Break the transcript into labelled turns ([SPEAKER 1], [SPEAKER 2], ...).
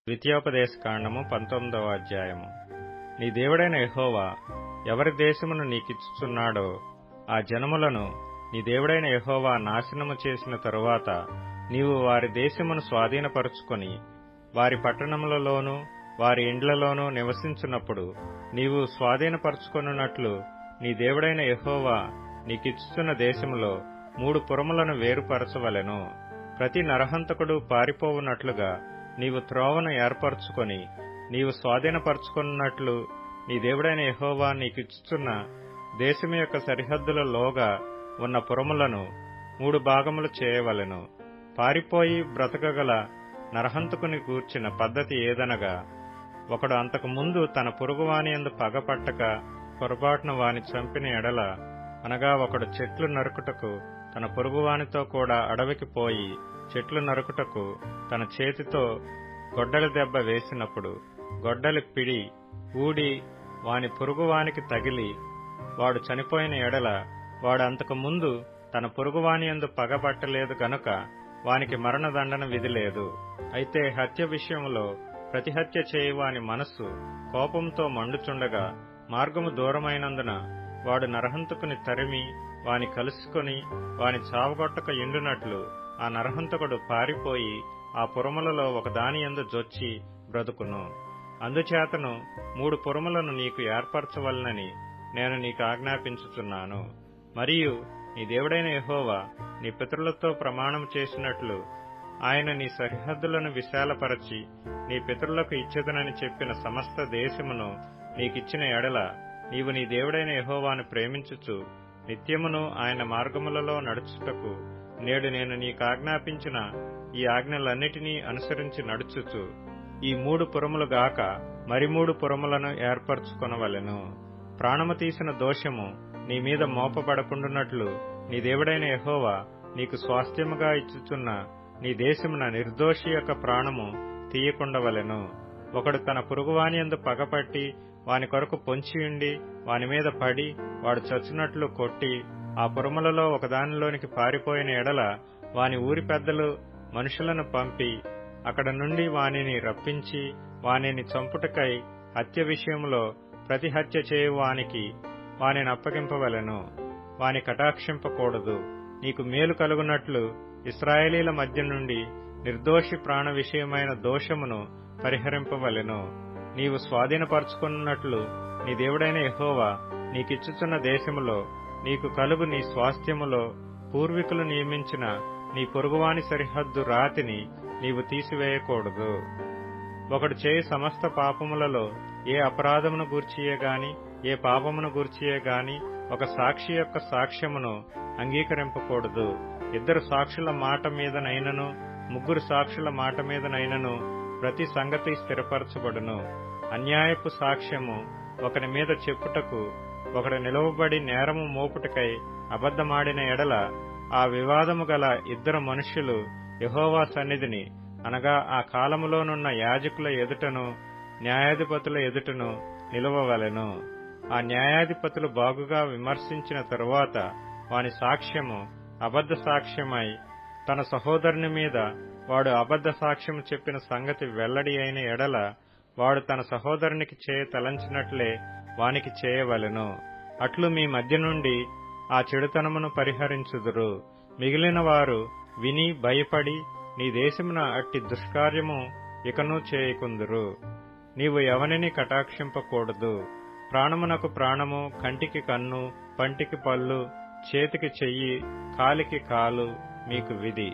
[SPEAKER 1] ద్వితీయోపదేశకాండము 19వ అధ్యాయము. నీ దేవుడైన యెహోవా ఎవరి దేశమును నీకిచ్చుచున్నాడో ఆ జనములను నీ దేవుడైన యెహోవా నాశనము చేసిన తరువాత నీవు వారి దేశమును స్వాధీనపరుచుకొని వారి పట్టణములలోనూ వారి ఇండ్లలోనూ నివసించున్నప్పుడు నీవు స్వాధీనపరుచుకొనున్నట్లు నీ దేవుడైన యెహోవా నీకిచ్చుచున్న దేశములో 3 పురములను వేరుపరచవలెను. ప్రతి నరహంతకుడు పారిపోవునట్లుగా నీవు త్రోవను ఏర్పరచుకొని నీవు స్వాధీనపరచుకున్నట్లు నీ దేవుడైన యెహోవా నీకిచ్చుచున్న దేశము యొక్క సరిహద్దులలోగా ఉన్న పురములను 3 భాగములు చేయవలెను. పారిపోయి బ్రతకగల నరహంతకుని గూర్చిన పద్ధతి ఏదనగా, ఒకడు అంతకు ముందు తన పొరుగువాని యందు పగపట్టక పొరపాటున వాని చంపిన ఎడల, అనగా ఒకడు చెట్లు నరుకుటకు తన పొరుగువానితో కూడా అడవికి పోయి చెట్లు నరుకుటకు తన చేతితో గొడ్డలి దెబ్బ వేసినప్పుడు గొడ్డలి పిడి ఊడి వాని పొరుగువానికి తగిలి వాడు చనిపోయిన ఎడల, వాడు అంతకు ముందు తన పొరుగువాని యందు పగబట్టలేదు గనుక వానికి మరణదండన విధి లేదు. అయితే హత్య విషయంలో ప్రతిహత్య చేయువాని మనస్సు కోపంతో మండుచుండగా మార్గము దూరమైనందున వాడు నరహంతకుని తరిమి వాని కలుసుకొని వాని చావగొట్టక ఎండునట్లు ఆ నరహంతకుడు పారిపోయి ఆ పురములలో ఒకదాని యందు జొచ్చి బ్రతుకును. అందుచేతను 3 పురములను నీకు ఏర్పరచవలనని నేను నీకు ఆజ్ఞాపించుచున్నాను. మరియు నీ దేవుడైన యెహోవా నీ పితరులతో ప్రమాణం చేసినట్లు ఆయన నీ సరిహద్దులను విశాలపరచి నీ పితరులకు ఇచ్చేదనని చెప్పిన సమస్త దేశమును నీకిచ్చిన ఎడల, నీవు నీ దేవుడైన యెహోవాను ప్రేమించుచు నిత్యమును ఆయన మార్గములలో నడుచుటకు నేడు నేను నీకాజ్ఞాపించిన ఈ ఆజ్ఞలన్నిటినీ అనుసరించి నడుచుచు ఈ 3 పురములు గాక మరి 3 పురములను ఏర్పరచుకొనవలెను. ప్రాణము తీసిన దోషము నీ మీద మోపబడకుండునట్లు నీ దేవుడైన యెహోవా నీకు స్వాస్థ్యముగా ఇచ్చుచున్న నీ దేశమున నిర్దోషి యొక్క ప్రాణము తీయకుండవలెను. ఒకడు తన పొరుగువాని యందు పగపట్టి వాని కొరకు పొంచియుండి వాని మీద పడి వాడు చచ్చినట్లు కొట్టి ఆ పురములలో ఒకదానిలోనికి పారిపోయిన ఎడల, వాని ఊరి పెద్దలు మనుషులను పంపి అక్కడ నుండి వానిని రప్పించి వానిని చంపుటకై హత్య విషయంలో ప్రతి హత్య చేయువానికి వానిని అప్పగింపవలెను. వాని కటాక్షింపకూడదు. నీకు మేలు కలుగునట్లు ఇశ్రాయేలీల మధ్య నుండి నిర్దోషి ప్రాణ విషయమైన దోషమును పరిహరింపవలెను. నీవు స్వాధీనపరచుకున్నట్లు నీ దేవుడైన యెహోవా నీకిచ్చుచున్న దేశములో నీకు కలుగు నీ స్వాస్థ్యములో పూర్వీకులు నియమించిన నీ పొరుగువాని సరిహద్దు రాతిని నీవు తీసివేయకూడదు. ఒకడు చేయి సమస్త పాపములలో ఏ అపరాధమును గూర్చియే గాని ఏ పాపమును గూర్చియే గాని ఒక సాక్షి యొక్క సాక్ష్యమును అంగీకరింపకూడదు. 2 సాక్షుల మాట మీదనైనను 3 సాక్షుల మాట మీదనైనను ప్రతి సంగతి స్థిరపరచబడును. అన్యాయపు సాక్ష్యము ఒకని మీద చెప్పుటకు ఒకడు నిలువబడి నేరము మోపుటకై అబద్ధమాడిన ఎడల, ఆ వివాదము గల 2 మనుష్యులు యెహోవా సన్నిధిని, అనగా ఆ కాలములోనున్న యాజకుల ఎదుటను న్యాయాధిపతుల ఎదుటను నిలువవలెను. ఆ న్యాయాధిపతులు బాగుగా విమర్శించిన తరువాత వాని సాక్ష్యము అబద్ధ సాక్ష్యమై తన సహోదరుని మీద వాడు అబద్ధ సాక్ష్యము చెప్పిన సంగతి వెల్లడి అయిన ఎడల, వాడు తన సహోదరునికి చేయ తలంచినట్లే వానికి చేయవలెను. అట్లు మీ మధ్య నుండి ఆ చెడుతనమును పరిహరించుదురు. మిగిలిన వారు విని భయపడి నీ దేశమున అట్టి దుష్కార్యము ఇకను చేయకుందురు. నీవు ఎవనిని కటాక్షింపకూడదు. ప్రాణమునకు ప్రాణము, కంటికి కన్ను, పంటికి పళ్ళు, చేతికి చెయ్యి, కాలికి కాలు మీకు విధి.